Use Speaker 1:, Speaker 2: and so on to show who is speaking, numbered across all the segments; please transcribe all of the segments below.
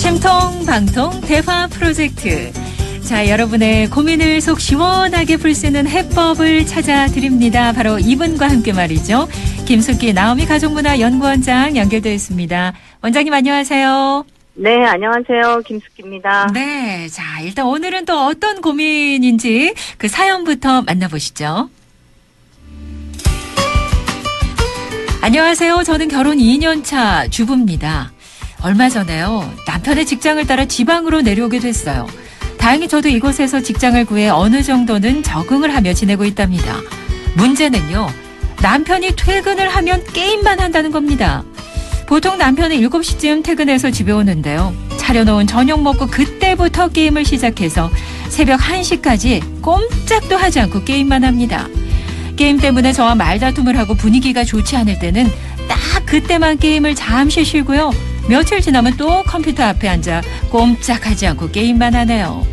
Speaker 1: 심통방통 대화 프로젝트. 자, 여러분의 고민을 속 시원하게 풀 수 있는 해법을 찾아드립니다. 바로 이분과 함께 말이죠. 김숙기 나오미 가족문화연구원장 연결되어 있습니다. 원장님 안녕하세요.
Speaker 2: 네, 안녕하세요. 김숙기입니다.
Speaker 1: 네, 자, 일단 오늘은 또 어떤 고민인지 그 사연부터 만나보시죠. 안녕하세요. 저는 결혼 2년차 주부입니다. 얼마 전에요. 남편의 직장을 따라 지방으로 내려오게 됐어요. 다행히 저도 이곳에서 직장을 구해 어느 정도는 적응을 하며 지내고 있답니다. 문제는요. 남편이 퇴근을 하면 게임만 한다는 겁니다. 보통 남편은 7시쯤 퇴근해서 집에 오는데요. 차려놓은 저녁 먹고 그때부터 게임을 시작해서 새벽 1시까지 꼼짝도 하지 않고 게임만 합니다. 게임 때문에 저와 말다툼을 하고 분위기가 좋지 않을 때는 딱 그때만 게임을 잠시 쉬고요. 며칠 지나면 또 컴퓨터 앞에 앉아 꼼짝하지 않고 게임만 하네요.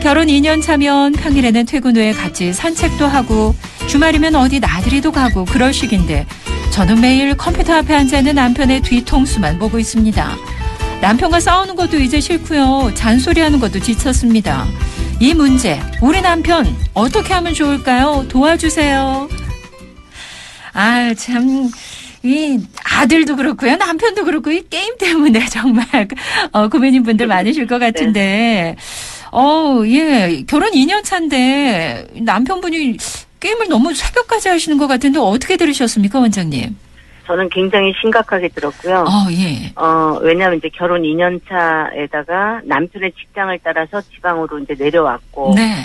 Speaker 1: 결혼 2년 차면 평일에는 퇴근 후에 같이 산책도 하고 주말이면 어디 나들이도 가고 그럴 식인데 저는 매일 컴퓨터 앞에 앉아있는 남편의 뒤통수만 보고 있습니다. 남편과 싸우는 것도 이제 싫고요. 잔소리하는 것도 지쳤습니다. 이 문제 우리 남편 어떻게 하면 좋을까요? 도와주세요. 아, 참... 이 아들도 그렇고요. 남편도 그렇고 이 게임 때문에 정말 고민인 분들 많으실 것 같은데 예. 결혼 2년 차인데 남편분이 게임을 너무 새벽까지 하시는 것 같은데 어떻게 들으셨습니까, 원장님?
Speaker 2: 저는 굉장히 심각하게 들었고요.
Speaker 1: 예.
Speaker 2: 왜냐하면 이제 결혼 2년 차에다가 남편의 직장을 따라서 지방으로 이제 내려왔고.
Speaker 1: 네.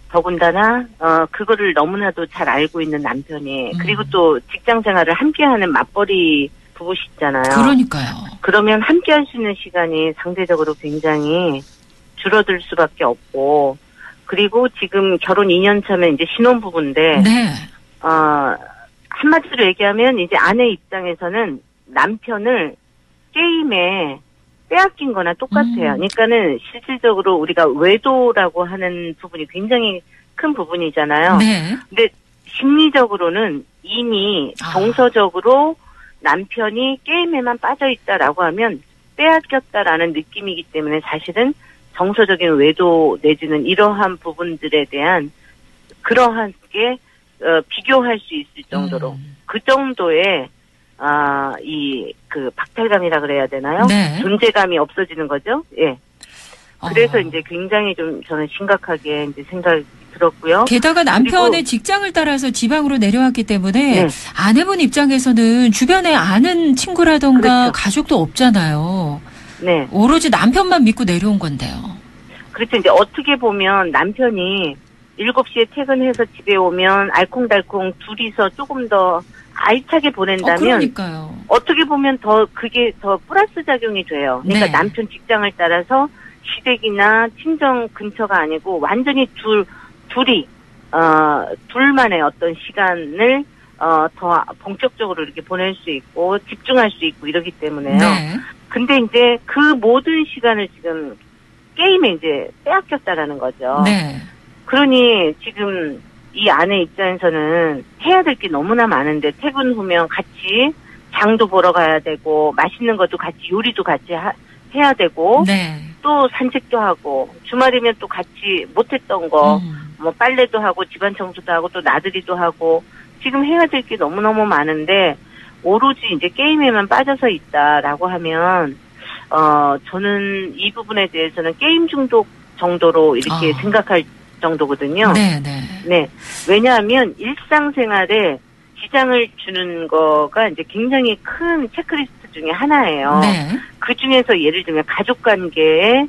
Speaker 2: 더군다나 그거를 너무나도 잘 알고 있는 남편이 그리고 또 직장 생활을 함께하는 맞벌이 부부시잖아요.
Speaker 1: 그러니까요.
Speaker 2: 그러면 함께할 수 있는 시간이 상대적으로 굉장히 줄어들 수밖에 없고 그리고 지금 결혼 2년 차면 이제 신혼부부인데
Speaker 1: 네.
Speaker 2: 한마디로 얘기하면 이제 아내 입장에서는 남편을 게임에 빼앗긴 거나 똑같아요. 그러니까는 실질적으로 우리가 외도라고 하는 부분이 굉장히 큰 부분이잖아요.
Speaker 1: 네.
Speaker 2: 근데 심리적으로는 이미 정서적으로 남편이 게임에만 빠져 있다라고 하면 빼앗겼다라는 느낌이기 때문에 사실은 정서적인 외도 내지는 이러한 부분들에 대한 그러한 게 비교할 수 있을 정도로 그 정도의 박탈감이라 그래야 되나요?
Speaker 1: 네.
Speaker 2: 존재감이 없어지는 거죠. 예. 그래서 이제 굉장히 좀 저는 심각하게 이제 생각이 들었고요.
Speaker 1: 게다가 남편의 직장을 따라서 지방으로 내려왔기 때문에 네. 아내분 입장에서는 주변에 아는 친구라던가
Speaker 2: 그렇죠.
Speaker 1: 가족도 없잖아요.
Speaker 2: 네.
Speaker 1: 오로지 남편만 믿고 내려온 건데요.
Speaker 2: 그렇죠. 이제 어떻게 보면 남편이 7시에 퇴근해서 집에 오면 알콩달콩 둘이서 조금 더 알차게 보낸다면
Speaker 1: 그러니까요.
Speaker 2: 어떻게 보면 그게 더 플러스 작용이 돼요. 그러니까 네. 남편 직장을 따라서 시댁이나 친정 근처가 아니고 완전히 둘이 둘만의 어떤 시간을 더 본격적으로 이렇게 보낼 수 있고 집중할 수 있고 이러기 때문에요.
Speaker 1: 네.
Speaker 2: 근데 이제 그 모든 시간을 지금 게임에 이제 빼앗겼다라는 거죠.
Speaker 1: 네.
Speaker 2: 그러니 지금 이 아내 입장에서는 해야 될 게 너무나 많은데 퇴근 후면 같이 장도 보러 가야 되고 맛있는 것도 같이 요리도 같이 해야 되고
Speaker 1: 네.
Speaker 2: 또 산책도 하고 주말이면 또 같이 못했던 거 뭐 빨래도 하고 집안 청소도 하고 또 나들이도 하고 지금 해야 될 게 너무너무 많은데 오로지 이제 게임에만 빠져서 있다라고 하면 저는 이 부분에 대해서는 게임 중독 정도로 이렇게 생각할 정도거든요.
Speaker 1: 네, 네.
Speaker 2: 네. 왜냐하면 일상생활에 지장을 주는 거가 이제 굉장히 큰 체크리스트 중에 하나예요.
Speaker 1: 네.
Speaker 2: 그 중에서 예를 들면 가족 관계에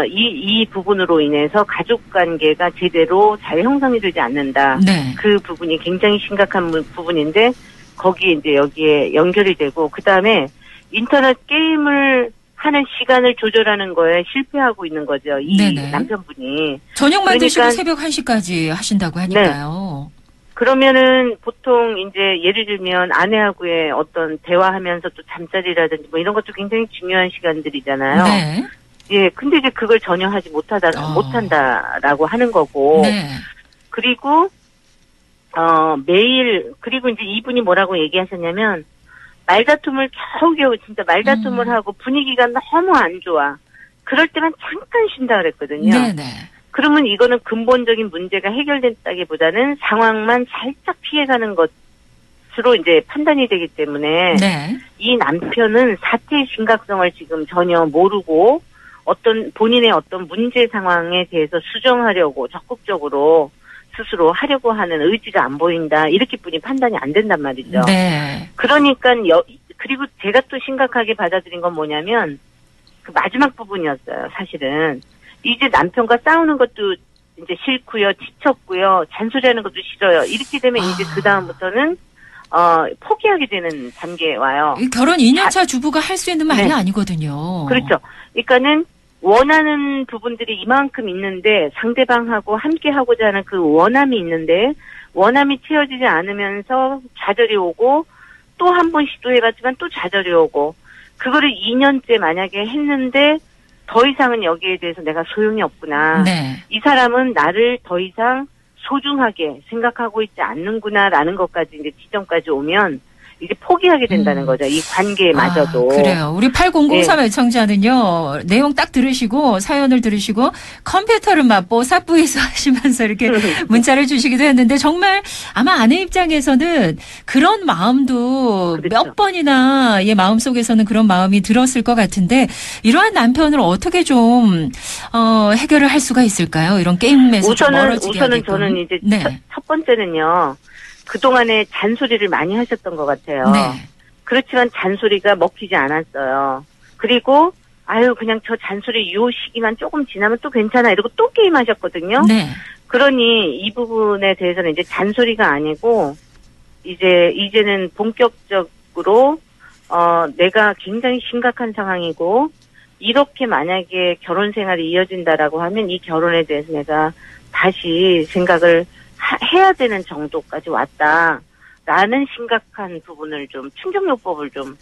Speaker 2: 이 부분으로 인해서 가족 관계가 제대로 잘 형성이 되지 않는다.
Speaker 1: 네.
Speaker 2: 그 부분이 굉장히 심각한 부분인데 거기에 이제 여기에 연결이 되고 그다음에 인터넷 게임을 하는 시간을 조절하는 거에 실패하고 있는 거죠. 이 네네. 남편분이.
Speaker 1: 저녁만 드시고 새벽 1시까지 하신다고 하니까요.
Speaker 2: 네. 그러면은 보통 이제 예를 들면 아내하고의 어떤 대화하면서 또 잠자리라든지 뭐 이런 것도 굉장히 중요한 시간들이잖아요.
Speaker 1: 네.
Speaker 2: 예, 근데 이제 그걸 전혀 하지 못한다라고 하는 거고.
Speaker 1: 네.
Speaker 2: 그리고, 매일, 그리고 이제 이분이 뭐라고 얘기하셨냐면, 말다툼을 겨우겨우 진짜 말다툼을 하고 분위기가 너무 안 좋아. 그럴 때만 잠깐 쉰다 그랬거든요.
Speaker 1: 네네.
Speaker 2: 그러면 이거는 근본적인 문제가 해결됐다기보다는 상황만 살짝 피해가는 것으로 이제 판단이 되기 때문에
Speaker 1: 네.
Speaker 2: 이 남편은 사태의 심각성을 지금 전혀 모르고 본인의 어떤 문제 상황에 대해서 수정하려고 적극적으로 스스로 하려고 하는 의지가 안 보인다. 이렇게뿐이 판단이 안 된단 말이죠.
Speaker 1: 네.
Speaker 2: 그러니까 그리고 제가 또 심각하게 받아들인 건 뭐냐면 그 마지막 부분이었어요. 사실은 이제 남편과 싸우는 것도 이제 싫고요, 지쳤고요, 잔소리하는 것도 싫어요. 이렇게 되면 이제 그 다음부터는 포기하게 되는 단계에 와요.
Speaker 1: 결혼 2년차 주부가 할 수 있는 말이
Speaker 2: 네.
Speaker 1: 아니거든요.
Speaker 2: 그렇죠. 그러니까는 원하는 부분들이 이만큼 있는데 상대방하고 함께 하고자 하는 그 원함이 있는데 원함이 채워지지 않으면서 좌절이 오고 또 한 번 시도해봤지만 또 좌절이 오고 그거를 2년째 만약에 했는데 더 이상은 여기에 대해서 내가 소용이 없구나.
Speaker 1: 네.
Speaker 2: 이 사람은 나를 더 이상 소중하게 생각하고 있지 않는구나라는 것까지 이제 지점까지 오면 이제 포기하게 된다는 거죠. 이 관계마저도.
Speaker 1: 그래요. 우리 8003 애청자는요. 내용 딱 들으시고 사연을 들으시고 컴퓨터를 맛보 삿부에서 하시면서 이렇게 문자를 주시기도 했는데 정말 아마 아내 입장에서는 그런 마음도
Speaker 2: 그렇죠.
Speaker 1: 몇 번이나 마음속에서는 그런 마음이 들었을 것 같은데 이러한 남편을 어떻게 좀 해결을 할 수가 있을까요? 이런 게임에서 좀 멀어지게
Speaker 2: 우선은
Speaker 1: 하게끔.
Speaker 2: 저는 이제
Speaker 1: 네.
Speaker 2: 첫 번째는요. 그동안에 잔소리를 많이 하셨던 것 같아요.
Speaker 1: 네.
Speaker 2: 그렇지만 잔소리가 먹히지 않았어요. 그리고 그냥 저 잔소리 요 시기만 조금 지나면 또 괜찮아 이러고 또 게임하셨거든요.
Speaker 1: 네.
Speaker 2: 그러니 이 부분에 대해서는 이제 잔소리가 아니고 이제는 본격적으로 내가 굉장히 심각한 상황이고 이렇게 만약에 결혼 생활이 이어진다라고 하면 이 결혼에 대해서 내가 다시 생각을 해야 되는 정도까지 왔다라는 심각한 부분을 좀 충격요법을 좀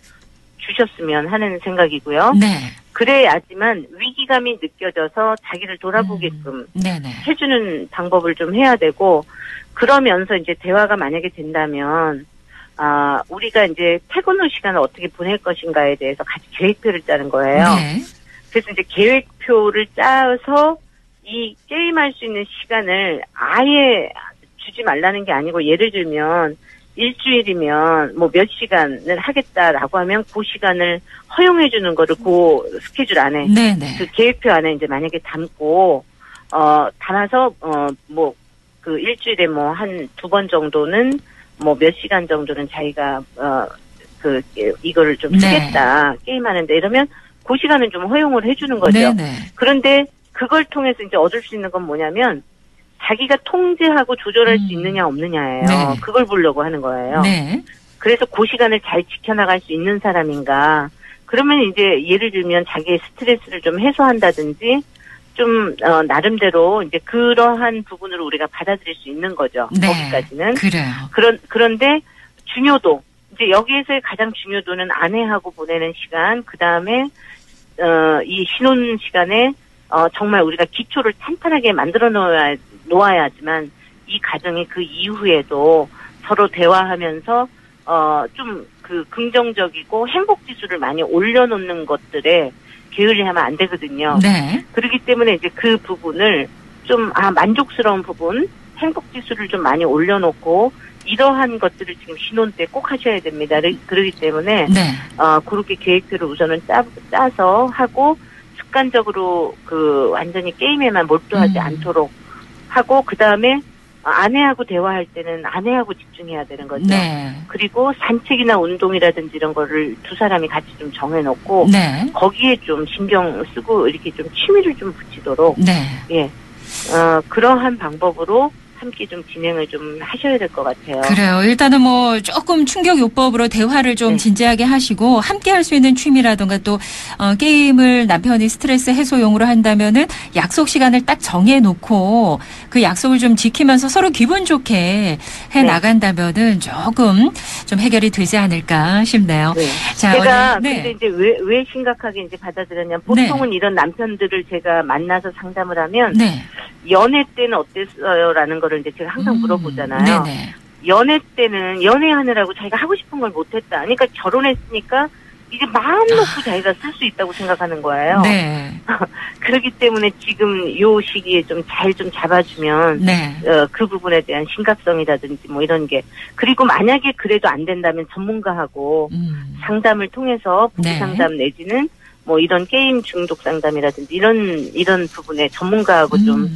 Speaker 2: 주셨으면 하는 생각이고요.
Speaker 1: 네.
Speaker 2: 그래야지만 위기감이 느껴져서 자기를 돌아보게끔
Speaker 1: 네네.
Speaker 2: 해주는 방법을 좀 해야 되고 그러면서 이제 대화가 만약에 된다면 우리가 이제 퇴근 후 시간을 어떻게 보낼 것인가에 대해서 같이 계획표를 짜는 거예요.
Speaker 1: 네.
Speaker 2: 그래서 이제 계획표를 짜서 이 게임할 수 있는 시간을 아예 주지 말라는 게 아니고 예를 들면 일주일이면 뭐 몇 시간을 하겠다라고 하면 그 시간을 허용해 주는 거를 그 스케줄 안에
Speaker 1: 네네.
Speaker 2: 그 계획표 안에 이제 만약에 담고 담아서 뭐 그 일주일에 뭐 한 2번 정도는 뭐 몇 시간 정도는 자기가 이거를 좀 쓰겠다 게임하는데 이러면 그 시간은 좀 허용을 해주는 거죠.
Speaker 1: 네네.
Speaker 2: 그런데 그걸 통해서 이제 얻을 수 있는 건 뭐냐면 자기가 통제하고 조절할 수 있느냐 없느냐예요.
Speaker 1: 네.
Speaker 2: 그걸 보려고 하는 거예요.
Speaker 1: 네.
Speaker 2: 그래서 그 시간을 잘 지켜나갈 수 있는 사람인가. 그러면 이제 예를 들면 자기의 스트레스를 좀 해소한다든지 좀 나름대로 이제 그러한 부분으로 우리가 받아들일 수 있는 거죠.
Speaker 1: 네.
Speaker 2: 거기까지는.
Speaker 1: 그래요.
Speaker 2: 그런데 중요도 이제 여기에서의 가장 중요도는 아내하고 보내는 시간 그다음에 이 신혼 시간에 정말 우리가 기초를 탄탄하게 만들어 놓아야지만 이 가정이 그 이후에도 서로 대화하면서 좀 그 긍정적이고 행복 지수를 많이 올려놓는 것들에 게을리하면 안 되거든요.
Speaker 1: 네.
Speaker 2: 그렇기 때문에 이제 그 부분을 좀 만족스러운 부분, 행복 지수를 좀 많이 올려놓고 이러한 것들을 지금 신혼 때 꼭 하셔야 됩니다. 그렇기 때문에
Speaker 1: 네.
Speaker 2: 그렇게 계획표를 우선은 짜서 하고 습관적으로 그 완전히 게임에만 몰두하지 않도록 하고 그 다음에 아내하고 대화할 때는 아내하고 집중해야 되는 거죠.
Speaker 1: 네.
Speaker 2: 그리고 산책이나 운동이라든지 이런 거를 두 사람이 같이 좀 정해놓고
Speaker 1: 네.
Speaker 2: 거기에 좀 신경 쓰고 이렇게 좀 취미를 좀 붙이도록
Speaker 1: 네.
Speaker 2: 그러한 방법으로 함께 좀 진행을 좀 하셔야 될 것 같아요.
Speaker 1: 그래요. 일단은 뭐 조금 충격 요법으로 대화를 좀 진지하게 하시고 함께 할 수 있는 취미라든가 또 게임을 남편이 스트레스 해소용으로 한다면은 약속 시간을 딱 정해 놓고 그 약속을 좀 지키면서 서로 기분 좋게 해 나간다면은 조금 좀 해결이 되지 않을까 싶네요.
Speaker 2: 네.
Speaker 1: 자,
Speaker 2: 제가
Speaker 1: 오늘,
Speaker 2: 근데 이제 왜 심각하게 이제 받아들였냐면 보통은 이런 남편들을 제가 만나서 상담을 하면
Speaker 1: 네.
Speaker 2: 연애 때는 어땠어요라는 거를 이제 제가 항상 물어보잖아요.
Speaker 1: 네네.
Speaker 2: 연애 때는 연애하느라고 자기가 하고 싶은 걸 못했다. 그러니까 결혼했으니까 이제 마음 놓고 자기가 쓸 수 있다고 생각하는 거예요.
Speaker 1: 네.
Speaker 2: 그렇기 때문에 지금 요 시기에 좀 잘 좀 잡아주면
Speaker 1: 네.
Speaker 2: 그 부분에 대한 심각성이라든지 뭐 이런 게 그리고 만약에 그래도 안 된다면 전문가하고 상담을 통해서 부부
Speaker 1: 네.
Speaker 2: 상담 내지는 뭐 이런 게임 중독 상담이라든지 이런 부분에 전문가하고 좀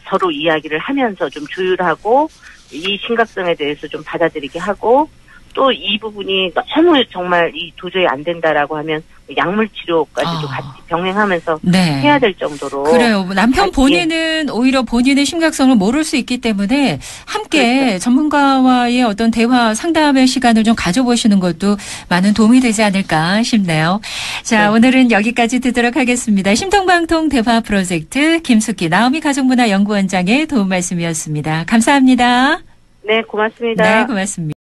Speaker 2: 서로 이야기를 하면서 좀 조율하고 이 심각성에 대해서 좀 받아들이게 하고 또 이 부분이 너무 정말 이 도저히 안 된다라고 하면 약물 치료까지도 같이 병행하면서
Speaker 1: 네.
Speaker 2: 해야 될 정도로.
Speaker 1: 그래요. 남편
Speaker 2: 예.
Speaker 1: 본인은 오히려 본인의 심각성을 모를 수 있기 때문에 함께
Speaker 2: 그렇죠.
Speaker 1: 전문가와의 어떤 대화 상담의 시간을 좀 가져보시는 것도 많은 도움이 되지 않을까 싶네요. 자,
Speaker 2: 네.
Speaker 1: 오늘은 여기까지 듣도록 하겠습니다. 심통방통 대화 프로젝트 김숙희 나오미 가족문화연구원장의 도움 말씀이었습니다. 감사합니다.
Speaker 2: 네, 고맙습니다.
Speaker 1: 네, 고맙습니다.